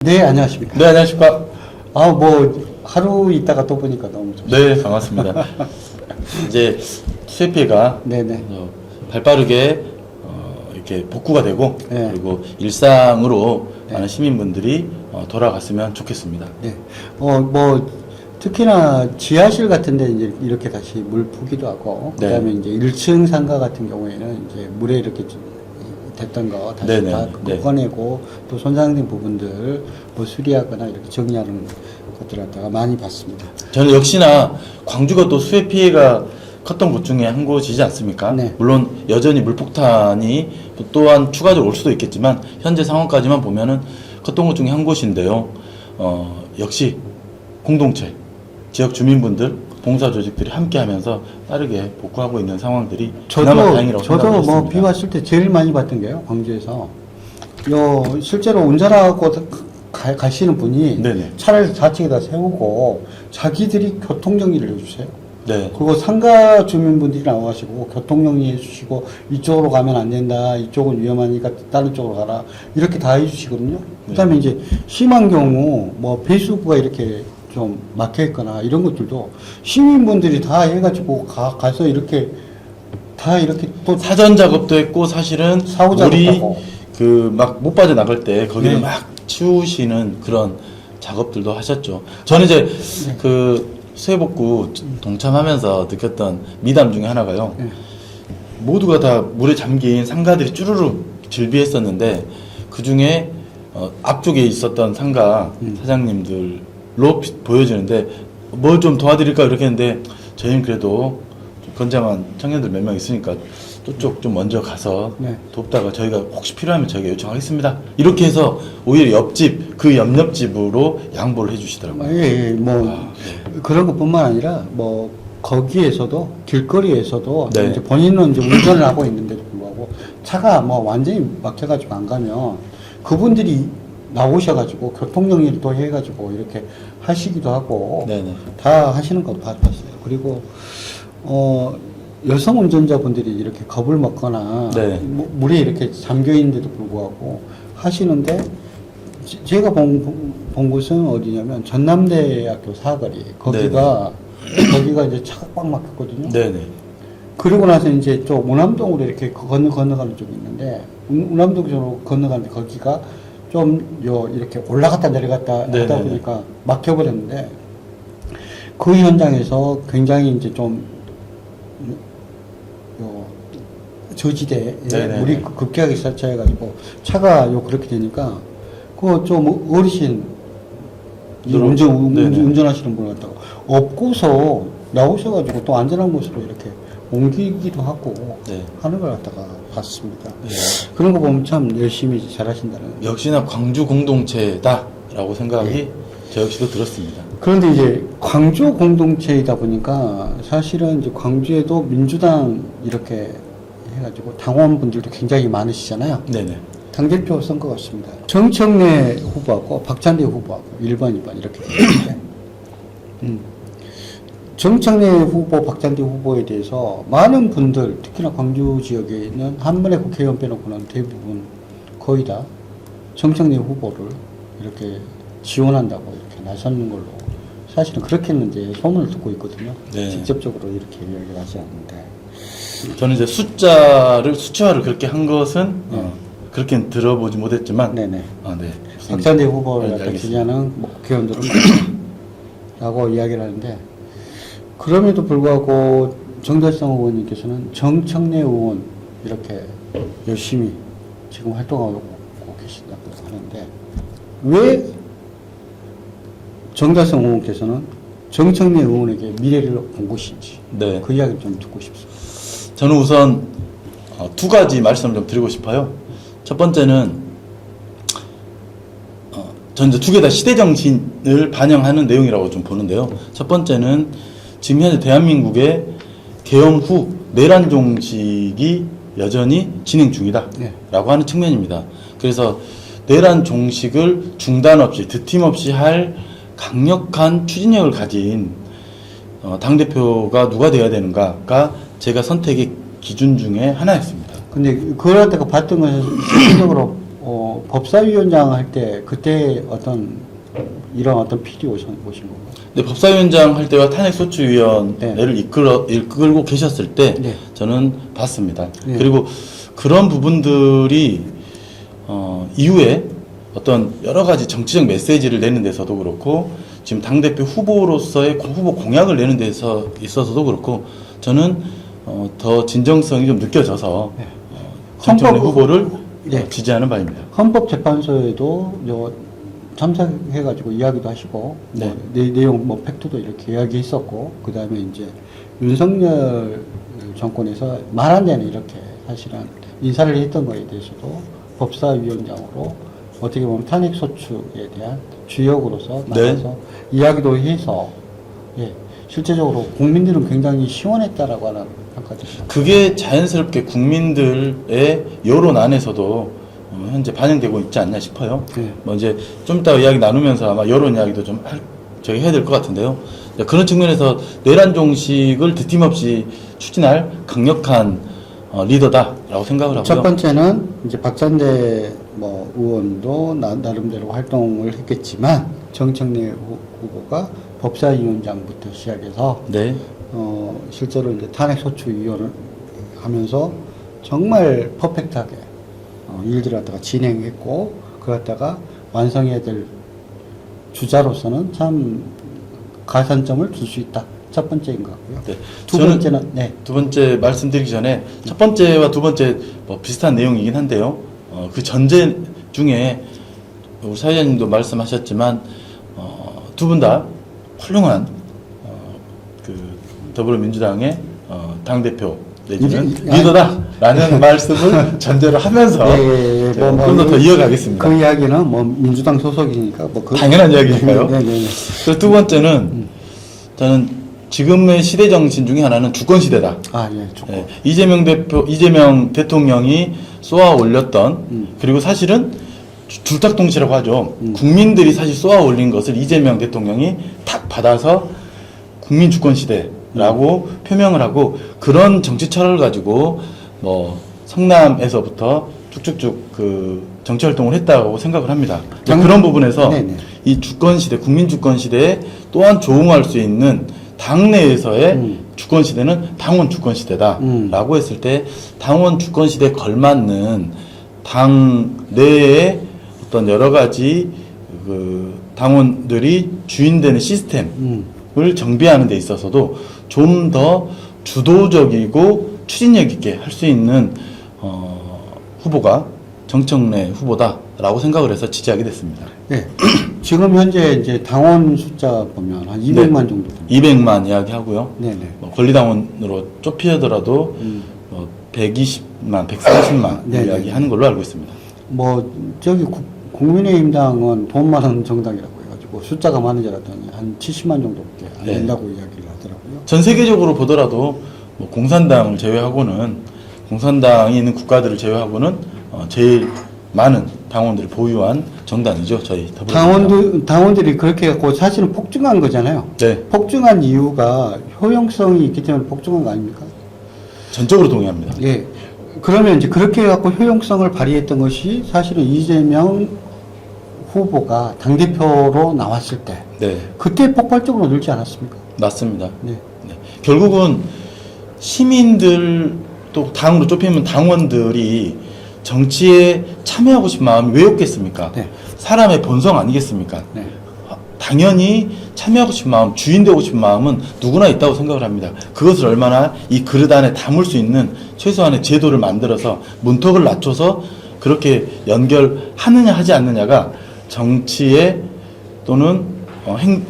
네, 안녕하십니까. 네, 안녕하십니까. 하루 있다가 또 보니까 너무 좋습니다. 네, 반갑습니다. 이제 수해 피해가 네네. 발빠르게 이렇게 복구가 되고 네. 그리고 일상으로 네. 많은 시민분들이 돌아갔으면 좋겠습니다. 네. 특히나 지하실 같은 데 이제 이렇게 다시 물 푸기도 하고, 네. 그 다음에 이제 1층 상가 같은 경우에는 이제 물에 이렇게 됐던 거 다시 네네. 다 네. 꺼내고, 또 손상된 부분들 뭐 수리하거나 이렇게 정리하는 것들을 갖다가 많이 봤습니다. 저는 역시나 광주가 또 수해 피해가 컸던 곳 중에 한 곳이지 않습니까? 네. 물론 여전히 물폭탄이 또한 추가적으로 올 수도 있겠지만 현재 상황까지만 보면은 컸던 곳 중에 한 곳인데요. 역시 공동체, 지역 주민분들, 봉사 조직들이 함께하면서 빠르게 복구하고 있는 상황들이 그나마 다행이라고 생각했습니다. 비 왔을 때 제일 많이 봤던 게요, 광주에서. 실제로 운전하고 가시는 분이 네네. 차를 좌측에다 세우고 자기들이 교통정리를 해주세요. 네. 그리고 상가 주민분들이 나와가지고 교통정리 해주시고, 이쪽으로 가면 안 된다, 이쪽은 위험하니까 다른 쪽으로 가라, 이렇게 다 해주시거든요. 그 다음에 이제 심한 경우 배수구가 이렇게 좀 막혀있거나 이런 것들도 시민분들이 다 해가지고 가서 이렇게 다 이렇게 또 사전 작업도 했고 사실은 사후 물이 작업하고. 막 못 빠져 나갈 때 거기를 네. 막 치우시는 그런 작업들도 하셨죠. 저는 이제 그 수해복구 동참하면서 느꼈던 미담 중에 하나가요. 네. 모두가 다 물에 잠긴 상가들이 쭈루룩 질비했었는데 그 중에 앞쪽에 있었던 상가 사장님들로 보여지는데 뭘 좀 도와드릴까 이렇게 했는데 저희는 그래도 좀 건장한 청년들 몇 명 있으니까 저쪽 좀 먼저 가서 네. 돕다가 저희가 혹시 필요하면 저희가 요청하겠습니다. 이렇게 해서 오히려 옆집 그 옆집으로 양보를 해주시더라고요. 그런 것뿐만 아니라 거기에서도 길거리에서도 네. 이제 본인은 이제 운전을 하고 있는데도 불구하고 차가 완전히 막혀가지고 안 가면 그분들이 나오셔가지고 교통정리를 또 해가지고 이렇게 하시기도 하고 네네. 다 하시는 거 봤어요. 그리고 여성 운전자분들이 이렇게 겁을 먹거나 네. 물에 이렇게 잠겨 있는데도 불구하고 하시는데, 제가 본 곳은 어디냐면 전남대학교 사거리, 거기가 이제 차가 꽉 막혔거든요. 네네. 그러고 나서 이제 또 운암동으로 이렇게 건너가는 쪽이 있는데, 운암동 쪽으로 건너가는데 거기가 좀 이렇게 올라갔다 내려갔다 하다 네네네. 보니까 막혀버렸는데, 그 현장에서 굉장히 이제 좀 저지대에 네네네. 물이 급격하게 차해가지고 차가 그렇게 되니까 좀 어르신 운전하시는 분을 갖다가 업고서 나오셔가지고 또 안전한 곳으로 이렇게 옮기기도 하고 네. 하는 걸 갖다가 봤습니다. 네. 그런 거 보면 참 열심히 잘하신다는. 역시나 광주 공동체다라고 생각이 저 역시도 들었습니다. 그런데 이제 광주 공동체이다 보니까 사실은 이제 광주에도 민주당 이렇게 해가지고 당원분들도 굉장히 많으시잖아요. 네네. 당대표 선거 같습니다. 정청래 후보하고 박찬대 후보하고 1번, 2번 이렇게 되는데, 정청래 후보, 박찬대 후보에 대해서 많은 분들, 특히나 광주 지역에 있는 한 번의 국회의원 빼놓고는 대부분 거의 다 정청래 후보를 이렇게 지원한다고 이렇게 나서는 걸로 사실은 그렇게 했는데 소문을 듣고 있거든요. 네. 직접적으로 이렇게 이야기를 하지 않는데. 저는 이제 수치화를 그렇게 한 것은 그렇게 들어보지 못했지만 네네. 네. 박찬대 후보를 네, 갖다 알겠습니다. 지지하는 국회의원들은 라고 이야기를 하는데, 그럼에도 불구하고 정달성 의원님께서는 정청래 의원 이렇게 열심히 지금 활동하고 계신다고 하는데, 왜 정달성 의원께서는 정청래 의원에게 미래를 본 것인지 네. 그 이야기를 좀 듣고 싶습니다. 저는 우선 두 가지 말씀을 좀 드리고 싶어요. 첫 번째는 저는 이제 두 개 다 시대 정신을 반영하는 내용이라고 좀 보는데요. 첫 번째는 지금 현재 대한민국의 개엄 후 내란 종식이 여전히 진행 중이다라고 네. 하는 측면입니다. 그래서 내란 종식을 중단 없이 드팀 없이 할 강력한 추진력을 가진 당대표가 누가 되어야 되는가가 제가 선택의 기준 중에 하나였습니다. 근데 그걸 갖다가 봤던 것은 실질적으로 법사위원장 할 때 그때 이런 어떤 필이 오신 건가요? 네, 법사위원장 할 때와 탄핵소추위원회를 이끌고 계셨을 때 네. 저는 봤습니다. 네. 그리고 그런 부분들이 이후에 어떤 여러 가지 정치적 메시지를 내는 데서도 그렇고 지금 당대표 후보로서의 후보 공약을 내는 데서 있어서도 그렇고 저는 더 진정성이 좀 느껴져서 네. 정청래 헌법- 후보를 네. 지지하는 바입니다. 헌법재판소에도 참석해가지고 이야기도 하시고, 네. 내용, 팩트도 이렇게 이야기했었고, 그 다음에 이제 윤석열 정권에서 말 안 되는 이렇게 사실은 인사를 했던 거에 대해서도 법사위원장으로 어떻게 보면 탄핵소추에 대한 주역으로서 네. 나가서 이야기도 해서, 예, 실제적으로 국민들은 굉장히 시원했다라고 하는 평가도 있습니다. 그게 자연스럽게 국민들의 여론 안에서도 현재 반영되고 있지 않나 싶어요. 네. 뭐 이제 좀 이따 이야기 나누면서 아마 여론 이야기도 좀 저희 해야 될 것 같은데요. 그런 측면에서 내란 종식을 뒤팀없이 추진할 강력한 리더다라고 생각을 하고요. 첫 번째는 이제 박찬대 의원도 나름대로 활동을 했겠지만 정청래 후보가 법사위원장부터 시작해서 네. 실제로 이제 탄핵소추위원을 하면서 정말 퍼펙트하게 일들을 갖다가 진행했고 그 갖다가 완성해야 될 주자로서는 참 가산점을 줄 수 있다. 첫 번째인 것 같고요. 네. 두 저는 번째는 네. 두 번째 말씀드리기 전에 첫 번째와 두 번째 비슷한 내용이긴 한데요. 그 전제 중에 우리 사회자님도 말씀하셨지만 두 분 다 훌륭한 그 더불어민주당의 당 대표 내지는 리더다라는 말씀을 전제로 하면서 좀 더 이어가겠습니다. 그 이야기는 민주당 소속이니까 당연한 이야기니까요. 네. 그리고 두 번째는 저는 지금의 시대 정신 중에 하나는 주권 시대다. 주권. 예, 이재명 대통령이 쏘아 올렸던 그리고 사실은 줄탁동시라고 하죠. 국민들이 사실 쏘아 올린 것을 이재명 대통령이 탁 받아서 국민 주권 시대라고 표명을 하고 그런 정치 철학을 가지고 성남에서부터 쭉쭉쭉 그 정치 활동을 했다고 생각을 합니다. 그런 부분에서 네네. 이 주권 시대, 국민 주권 시대에 또한 조응할 수 있는 당내에서의 주권 시대는 당원 주권 시대다라고 했을 때 당원 주권 시대에 걸맞는 당 내의 어떤 여러 가지 그 당원들이 주인되는 시스템을 정비하는 데 있어서도 좀 더 주도적이고 추진력 있게 할 수 있는 후보가 정청래 후보다라고 생각을 해서 지지하게 됐습니다. 네. 지금 현재 이제 당원 숫자 보면 한 200만 정도 됩니다. 200만 이야기하고요. 네네. 권리당원으로 좁히더라도 120만, 140만 네네. 이야기하는 걸로 알고 있습니다. 국민의힘당은 돈 많은 정당이라고 해가지고 숫자가 많은 줄 알았더니 한 70만 정도밖에 안 네. 된다고 이야기를 하더라고요. 전 세계적으로 보더라도 공산당을 제외하고는 공산당이 있는 국가들을 제외하고는 제일 많은 당원들을 보유한 정당이죠. 저희 더불어민주당. 당원들이 그렇게 해갖고 사실은 폭증한 거잖아요. 네. 폭증한 이유가 효용성이 있기 때문에 폭증한 거 아닙니까? 전적으로 동의합니다. 예. 그러면 이제 그렇게 해갖고 효용성을 발휘했던 것이 사실은 이재명 후보가 당대표로 나왔을 때 네. 그때 폭발적으로 늘지 않았습니까? 맞습니다. 네. 네. 결국은 시민들 또 당으로 좁히면 당원들이 정치에 참여하고 싶은 마음이 왜 없겠습니까? 네. 사람의 본성 아니겠습니까? 네. 당연히 참여하고 싶은 마음, 주인되고 싶은 마음은 누구나 있다고 생각을 합니다. 그것을 얼마나 이 그릇 안에 담을 수 있는 최소한의 제도를 만들어서 문턱을 낮춰서 그렇게 연결하느냐 하지 않느냐가 정치의 또는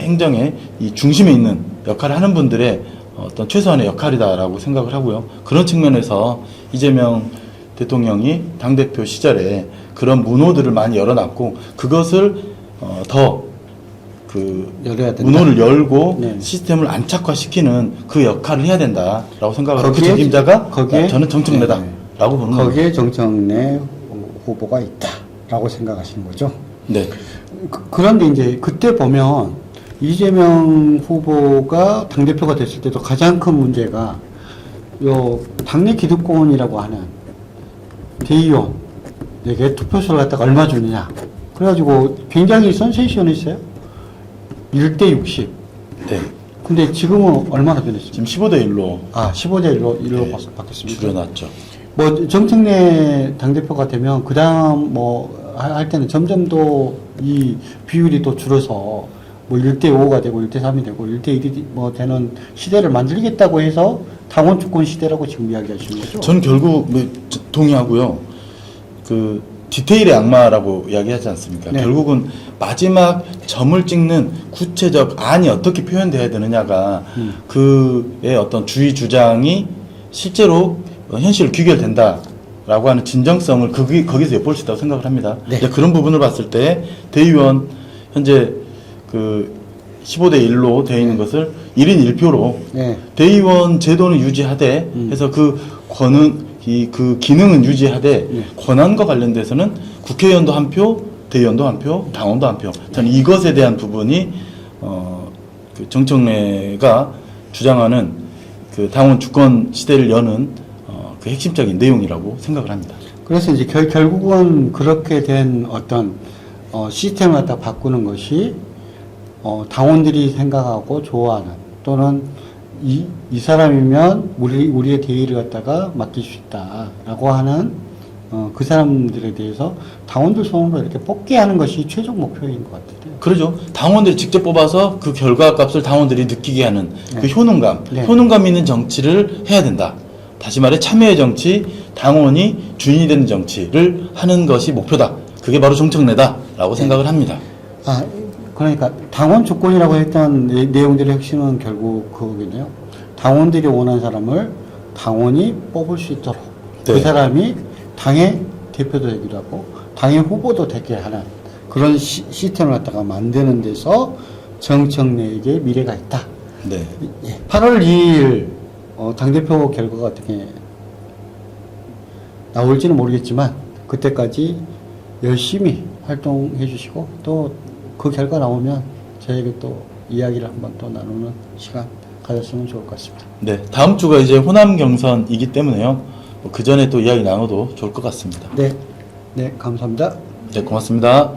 행정의 이 중심에 있는 역할을 하는 분들의 어떤 최소한의 역할이다라고 생각을 하고요. 그런 측면에서 이재명 대통령이 당대표 시절에 그런 문호들을 많이 열어놨고 그것을 더 열어야 된다. 문호를 열고 네. 시스템을 안착화시키는 그 역할을 해야 된다라고 생각을 하고 그 거기에- 책임자가 거기에- 저는 정청래다라고 네. 보는 겁니다. 거기에 정청래 후보가 있다라고 생각하시는 거죠. 네. 그런데 이제 그때 보면 이재명 후보가 당대표가 됐을 때도 가장 큰 문제가 요 당내 기득권이라고 하는 대의원 내게 투표수를 갖다가 얼마 주느냐. 그래가지고 굉장히 센세이션했어요. 1대 60. 네. 근데 근데 지금은 얼마나 변했습니까? 지금 15대 1로 15대 1로 네, 바뀌었습니다. 줄여놨죠. 뭐, 정청래 당대표가 되면, 그 다음 뭐, 할 때는 점점 더 이 비율이 또 줄어서, 뭐 1대 5가 되고, 1대 3이 되고, 1대 1이 뭐 되는 시대를 만들겠다고 해서, 당원 주권 시대라고 지금 이야기하시는 거죠? 전 결국 뭐 동의하고요. 그 디테일의 악마라고 이야기하지 않습니까? 네. 결국은 마지막 점을 찍는 구체적 안이 어떻게 표현돼야 되느냐가 그의 어떤 주의 주장이 실제로 현실 귀결된다라고 하는 진정성을 거기서 엿볼 수 있다고 생각을 합니다. 네. 이제 그런 부분을 봤을 때 대의원 현재 그 15대 1로 되어 있는 것을 1인 1표로 네. 대의원 제도는 유지하되 해서 그 기능은 유지하되 네. 권한과 관련돼서는 국회의원도 한 표, 대의원도 한 표, 당원도 한 표. 저는 이것에 대한 부분이 그 정청래가 주장하는 그 당원 주권 시대를 여는 그 핵심적인 내용이라고 생각을 합니다. 그래서 이제 결국은 그렇게 된 어떤 시스템을 갖다 바꾸는 것이 당원들이 생각하고 좋아하는 또는 이 사람이면 우리의 대의를 갖다가 맡길 수 있다라고 하는 그 사람들에 대해서 당원들 손으로 이렇게 뽑게 하는 것이 최종 목표인 것 같아요. 그러죠. 당원들이 직접 뽑아서 그 결과값을 당원들이 느끼게 하는 그 효능감, 네. 효능감 있는 정치를 해야 된다. 다시 말해 참여의 정치, 당원이 주인이 되는 정치를 하는 것이 목표다. 그게 바로 정청래다라고 생각을 합니다. 그러니까 당원 주권이라고 했던 내용들의 핵심은 결국 그거겠네요. 당원들이 원하는 사람을 당원이 뽑을 수 있도록 네. 그 사람이 당의 대표도 되기도 하고 당의 후보도 되게 하는 그런 시스템을 갖다가 만드는 데서 정청래에게 미래가 있다. 네. 8월 2일 당대표 결과가 어떻게 나올지는 모르겠지만 그때까지 열심히 활동해 주시고 또 그 결과 나오면 저에게 또 이야기를 한번 또 나누는 시간 가졌으면 좋을 것 같습니다. 네. 다음 주가 이제 호남 경선이기 때문에요. 그 전에 또 이야기 나눠도 좋을 것 같습니다. 네, 감사합니다. 네, 고맙습니다.